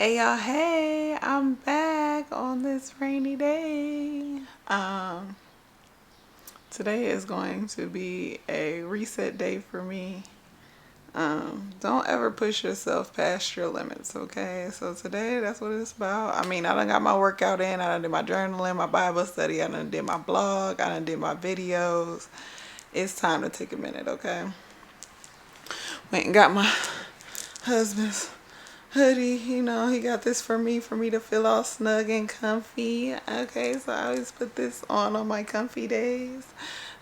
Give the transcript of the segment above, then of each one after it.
Hey y'all, hey, I'm back on this rainy day. Today is going to be a reset day for me. Don't ever push yourself past your limits, okay? So today, that's what it's about. I mean, I done got my workout in, I done did my journaling, my Bible study, I done did my blog, I done did my videos. It's time to take a minute, okay? Went and got my husband's hoodie. He got this for me to feel all snug and comfy. Okay, so I always put this on my comfy days.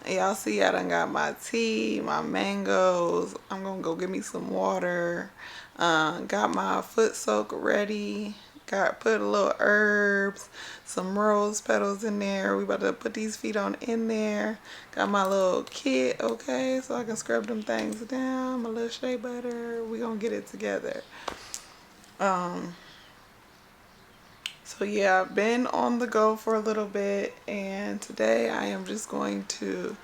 And y'all see I done got my tea, my mangoes. I'm gonna go get me some water. Got my foot soak ready. Got put a little herbs, some rose petals in there. We about to put these feet on in there. Got my little kit, okay, so I can scrub them things down. My little shea butter. We gonna get it together. Um, so yeah, I've been on the go for a little bit, and today I am just going to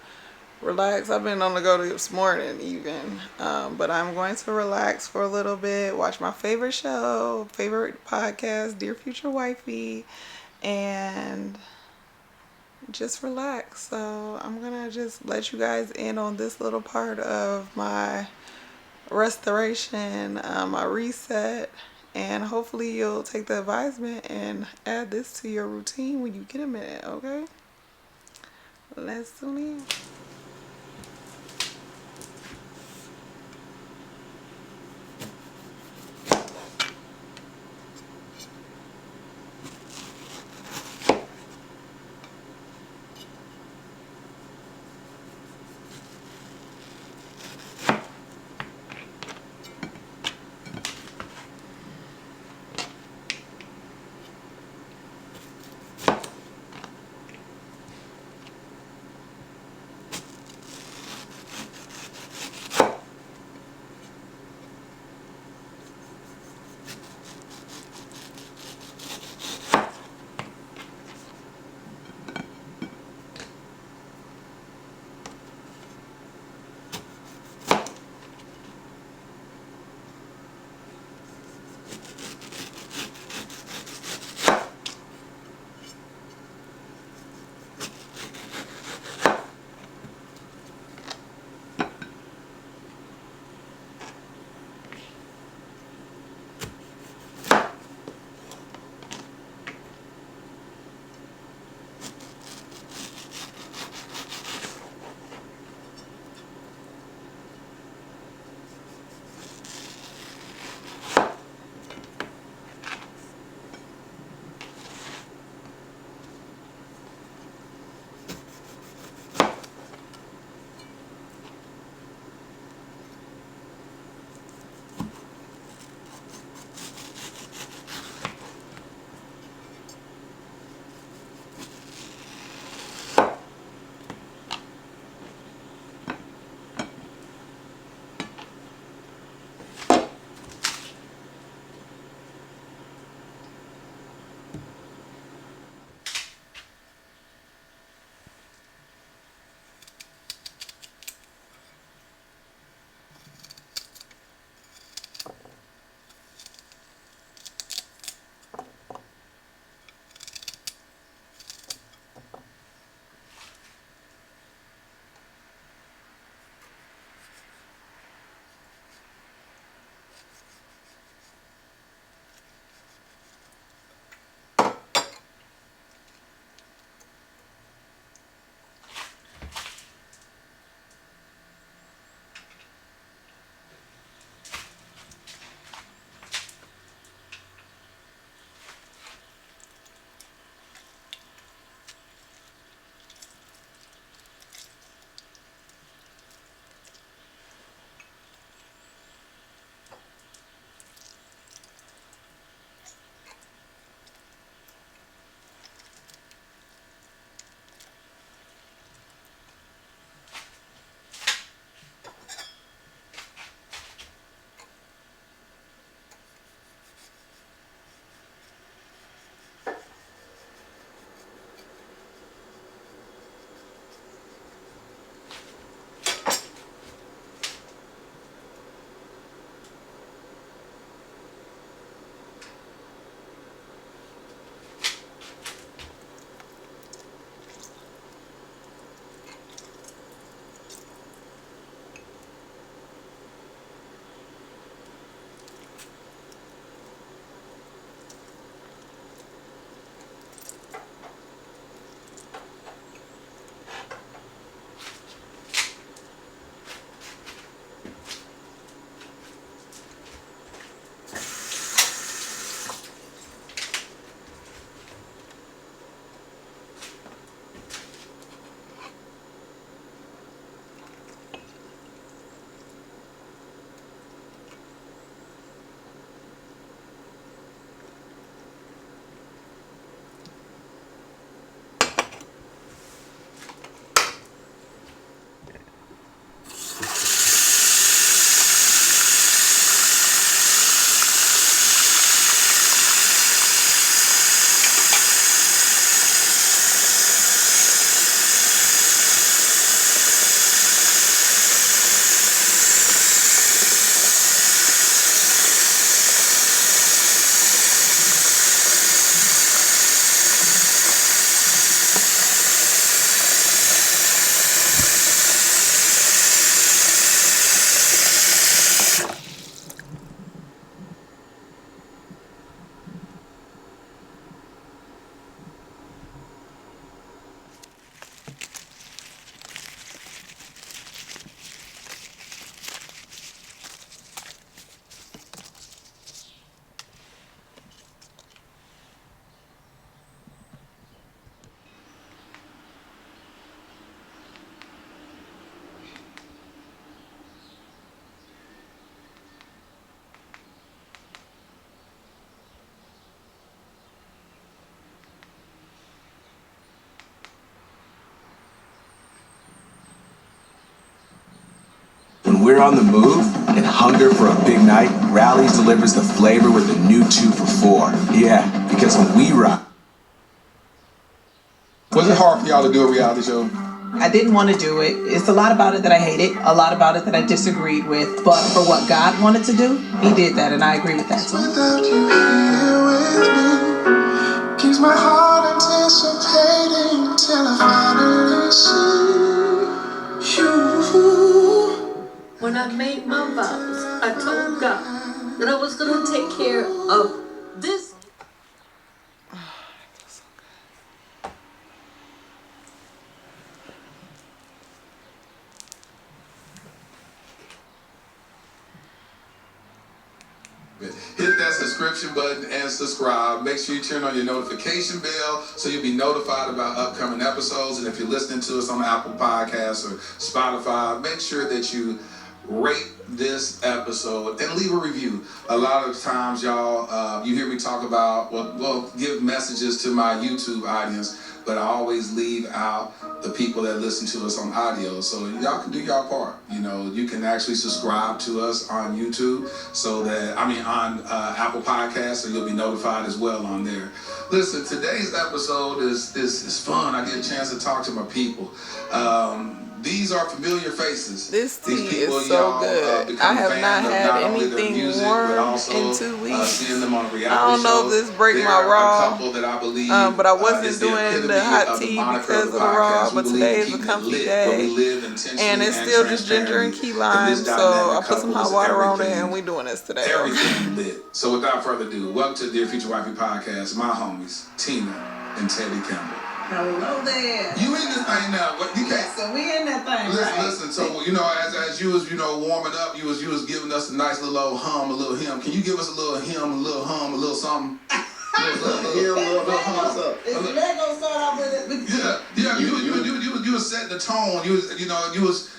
relax. I've been on the go this morning even, but I'm going to relax for a little bit, watch my favorite show, favorite podcast, Dear Future Wifey, and just relax. So I'm gonna just let you guys in on this little part of my restoration, my reset, and hopefully you'll take the advisement and add this to your routine when you get a minute, okay? Let's tune in. we're on the move and hunger for a big night, Rallies delivers the flavor with a new 2 for $4. Yeah, because when we rock... Was it hard for y'all to do a reality show? I didn't want to do it. It's a lot about it that I hated, a lot about it that I disagreed with. But for what God wanted to do, he did that, and I agree with that. Without you here with me, keeps my heart anticipating till I finally see you. When I made my vows, I told God that I was going to take care of this. Hit that subscription button and subscribe. Make sure you turn on your notification bell so you'll be notified about upcoming episodes. And if you're listening to us on Apple Podcasts or Spotify, make sure that you rate this episode and leave a review. A lot of times, y'all, you hear me talk about, well, give messages to my YouTube audience, but I always leave out the people that listen to us on audio. So y'all can do y'all part. You know, you can actually subscribe to us on YouTube on Apple Podcasts, so you'll be notified as well on there. Listen, today's episode is fun. I get a chance to talk to my people. These are familiar faces. This tea is so good. I have not had anything warm in 2 weeks. Seeing them on reality I don't know if this break my raw, but I wasn't is doing the hot tea because of the raw. But today is a comfy day, and it's still just ginger and key lime. So I put some hot water on it, and we doing this today. Everything lit. So without further ado, welcome to the Dear Future Wifey podcast. My homies, Tina and Teddy Campbell. Hello there. You in this thing now? What you can't? So we in that thing, Listen. So as you was warming up, you was giving us a nice little old hum, a little hymn. Can you give us a little hymn, a little hum, a little something? Lego start off with it. Yeah. You was setting the tone. You was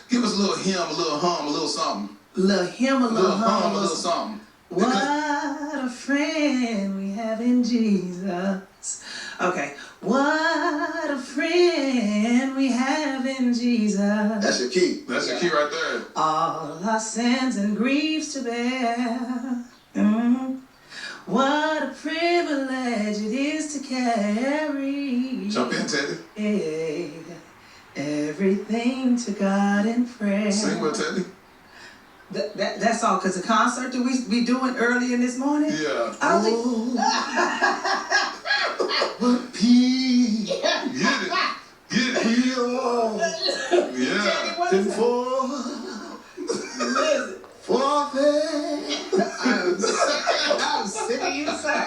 give us a little hymn, a little hum, a little something. Little hymn, a little hum, a little something. What a friend we have in Jesus. Okay. What a friend we have in Jesus. That's your key. That's your key right there. All our sins and griefs to bear. What a privilege it is to carry. Jump in, Teddy. Everything to God in prayer. Sing with Teddy. That's all, because the concert that we be doing early in this morning? Yeah. I don't think... What peace. Get it. Yeah. Listen. I'm sick of you, sir.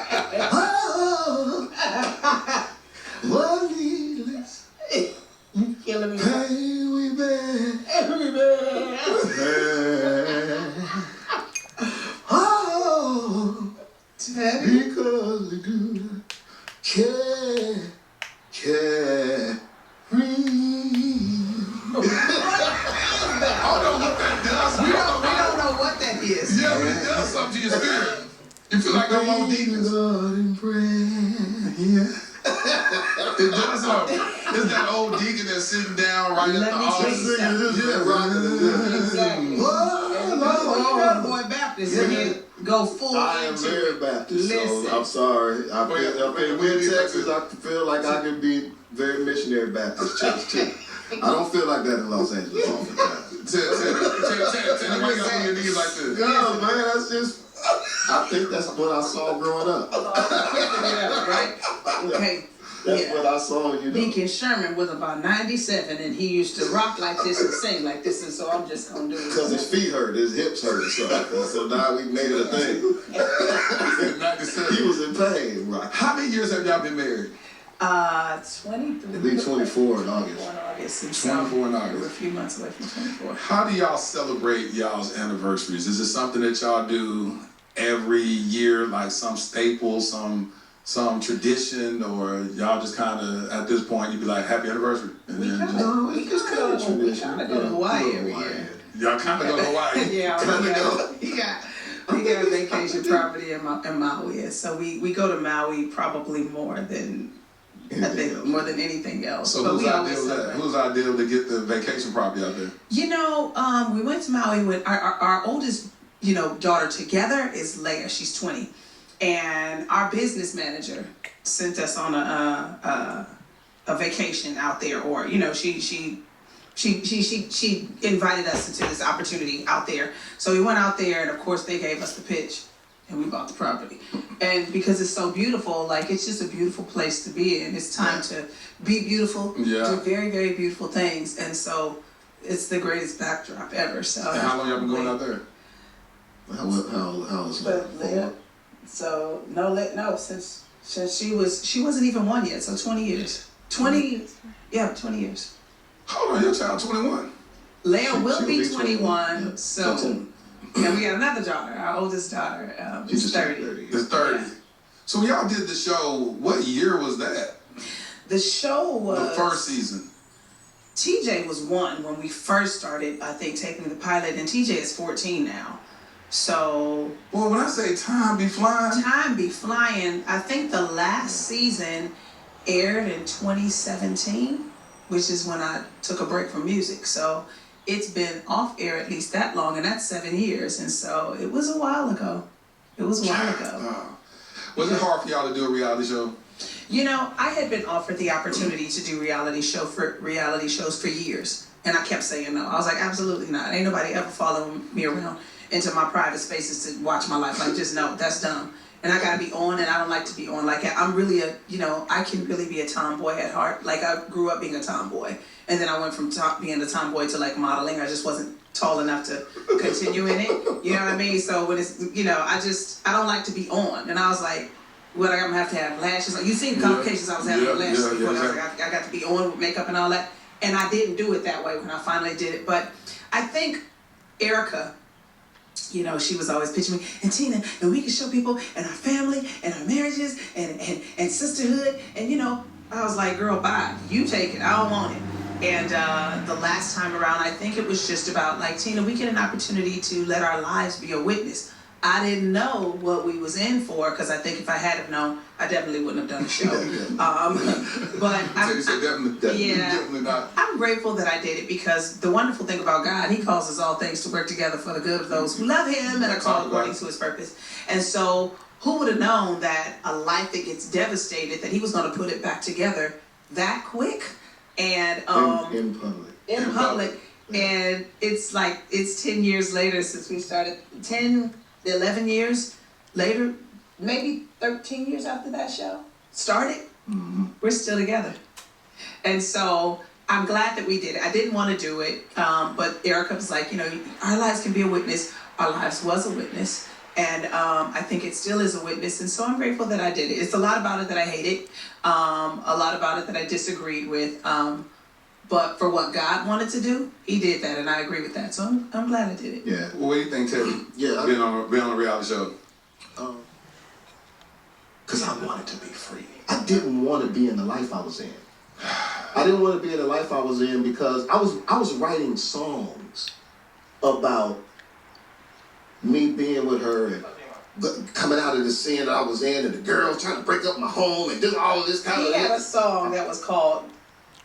What needless You killing me. pain we bear. Oh, because we do carry. I don't know what that does. We don't know what that is. Yeah, but it does something to your spirit. You feel like I'm on deacons. God in prayer. Yeah. It does something. It's that old deacon that's sitting down right at the altar. Exactly. You're boy Baptist. Go full. I am very Baptist, Listen. so I'm sorry. Up in Texas, I feel like I can be very missionary Baptist church too. I don't feel like that in Los Angeles all the time. Tell why you got on your knees like this? No, man, that's just. I think that's what I saw growing up. Right? Okay. That's what I saw, Deacon Sherman was about 97, and he used to rock like this and sing like this, and so I'm just going to do it. Because his feet hurt, his hips hurt, so now we made it a thing. 97. He was in pain, right? How many years have y'all been married? 23. It'll be 24 in August. 24 in August. We're a few months away from 24. How do y'all celebrate y'all's anniversaries? Is it something that y'all do every year, like some staple, some tradition, or y'all just kind of, at this point, you be like, happy anniversary? And We then kind of go to Hawaii every year. Y'all kind of go to Hawaii. Yeah, we got a vacation property in Maui, so we go to Maui probably more than I think more than anything else. So But whose we idea always was that? celebrate. Whose idea to get the vacation property out there? You know, we went to Maui with our oldest, daughter together is Leia. She's 20, and our business manager sent us on a vacation out there, or she invited us into this opportunity out there. So we went out there, and of course they gave us the pitch, and we bought the property. And because it's so beautiful, like it's just a beautiful place to be in. It's time to be beautiful, Yeah. do very, very beautiful things, and so it's the greatest backdrop ever. So. And how long y'all been going out there? How is But Leia, so no, since she wasn't even 1 yet, so 20 years. 20 years. Hold on, your child 21. Leia will she'll be be 21 21, soon. And we got another daughter, our oldest daughter, She's is just 30. 30. It's 30. So when y'all did the show, what year was that? The show was The first season. TJ was 1 when we first started, I think, taping the pilot, and TJ is 14 now. So Well, when I say time be flying, time be flying. I think the last season aired in 2017, which is when I took a break from music. So it's been off air at least that long, and that's 7 years. And so it was a while ago. Was it hard for y'all to do a reality show? I had been offered the opportunity to do reality shows for years, and I kept saying no. I was like, absolutely not. Ain't nobody ever following me around into my private spaces to watch my life. Like, just no, that's dumb. And I gotta be on, and I don't like to be on. Like, I'm really I can really be a tomboy at heart. Like, I grew up being a tomboy, and then I went from being a tomboy to like modeling. I just wasn't tall enough to continue in it. You know what I mean? So when it's, I don't like to be on. And I was like, well, I'm gonna have to have lashes. Like, you seen the complications I was having with lashes before. I was like, I got to be on with makeup and all that. And I didn't do it that way when I finally did it. But I think Erica, she was always pitching me, and Tina, and we can show people and our family and our marriages and sisterhood. And I was like, girl, bye. You take it. I don't want it. And the last time around, I think it was just about like, Tina, we get an opportunity to let our lives be a witness. I didn't know what we was in for, because I think if I had have known, I definitely wouldn't have done the show. But Definitely not. I'm grateful that I did it, because the wonderful thing about God, He causes all things to work together for the good of those who love Him and are called according to His purpose. And so, who would have known that a life that gets devastated, that He was going to put it back together that quick, and in public. In public. And it's 10 years later since we started. 11 years later, maybe 13 years after that show started, we're still together. And so I'm glad that we did it. I didn't want to do it, but Erica was like, our lives can be a witness. Our lives was a witness. And I think it still is a witness. And so I'm grateful that I did it. It's a lot about it that I hated, a lot about it that I disagreed with. But for what God wanted to do, He did that, and I agree with that. So I'm glad I did it. Yeah. Well, what do you think, Teddy? Yeah. Being on a reality show. Because I wanted to be free. I didn't want to be in the life I was in. I didn't want to be in the life I was in because I was writing songs about me being with her and coming out of the sin that I was in, and the girls trying to break up my home and just all of this kind of. He had a song that was called.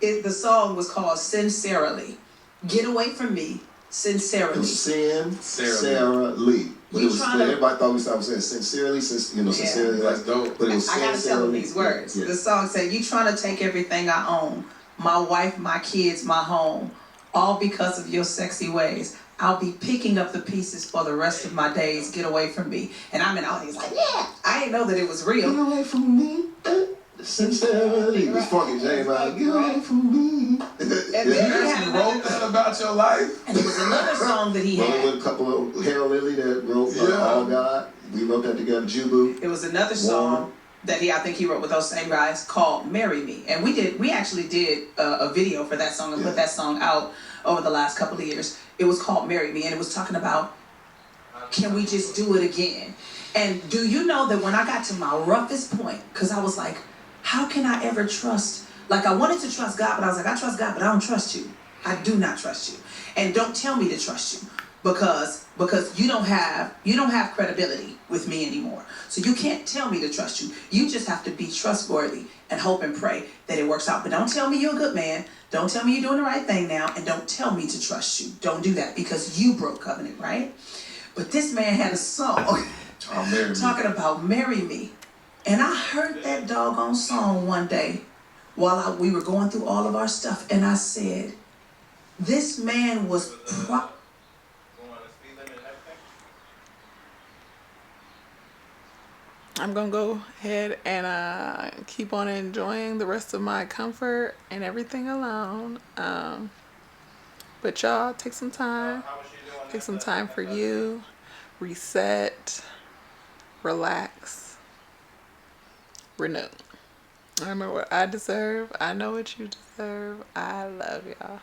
The song was called "Sincerely." Get away from me, sincerely. It was sincerely. But it was, everybody thought we was saying sincerely, sincerely. That's dope. But it was I gotta tell them these words. Yeah. The song said, "You trying to take everything I own, my wife, my kids, my home, all because of your sexy ways. I'll be picking up the pieces for the rest of my days. Get away from me." And I'm in the audience like, yeah. I didn't know that it was real. Get away from me. Sincerely. It's fucking James. Get away from me. And then he had wrote that about your life? And there was another song that he had. With a couple of Harold Lilly that wrote All God. We wrote that together. Jubu. It was another song that I think he wrote with those same guys called "Marry Me," and we actually did a video for that song and put that song out over the last couple of years. It was called "Marry Me," and it was talking about, can we just do it again? And do you know that when I got to my roughest point, because I was like, how can I ever trust? Like, I wanted to trust God, but I was like, I trust God, but I don't trust you. I do not trust you. And don't tell me to trust you. because you don't have credibility with me anymore. So you can't tell me to trust you. You just have to be trustworthy and hope and pray that it works out. But don't tell me you're a good man. Don't tell me you're doing the right thing now, and don't tell me to trust you. Don't do that, because you broke covenant, right? But this man had a song talking about marry me. And I heard that doggone song one day while we were going through all of our stuff, and I said, this man was I'm gonna go ahead and keep on enjoying the rest of my comfort and everything alone. But y'all, take some time. Take some time for you. Reset. Relax. Renew. I know what I deserve. I know what you deserve. I love y'all.